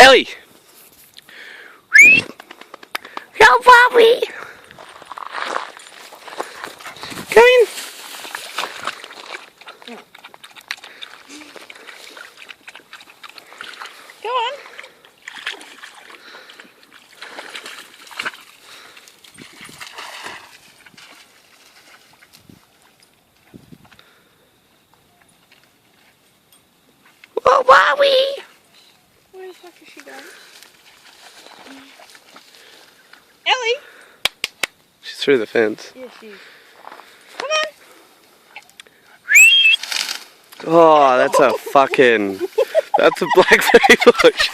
Ellie! Yo, Bobby! Come in! Go on. Oh, Bobby! Where the fuck is she going? Ellie! She's through the fence. Yes, she is. Come on! Oh, that's a fucking... That's a blackberry bush.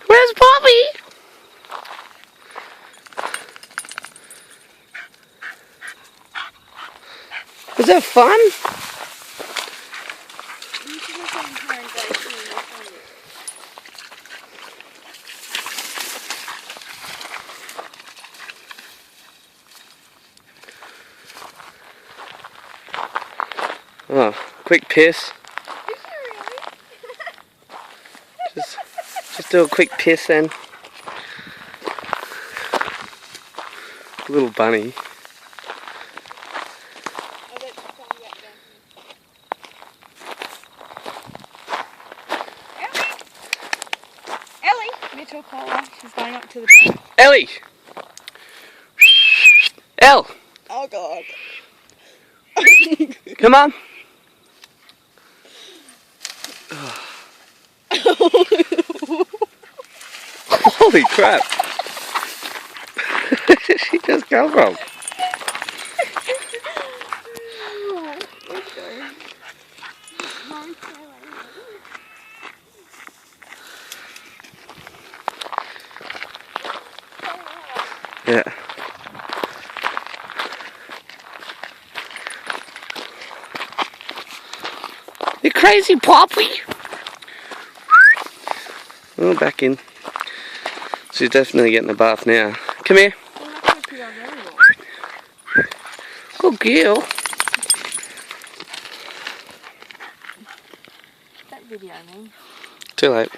Where's Bobby? Was that fun? Oh, quick piss. Just do a quick piss then. Little bunny. Ellie! Mitchell, call her. She's going up to the bed. Ellie! Elle! Oh god. Come on! Holy crap! Where did she just come from? Yeah. You crazy Poppy? Oh, back in. She's definitely getting a bath now. Come here. Good girl. That video, I mean. Too late.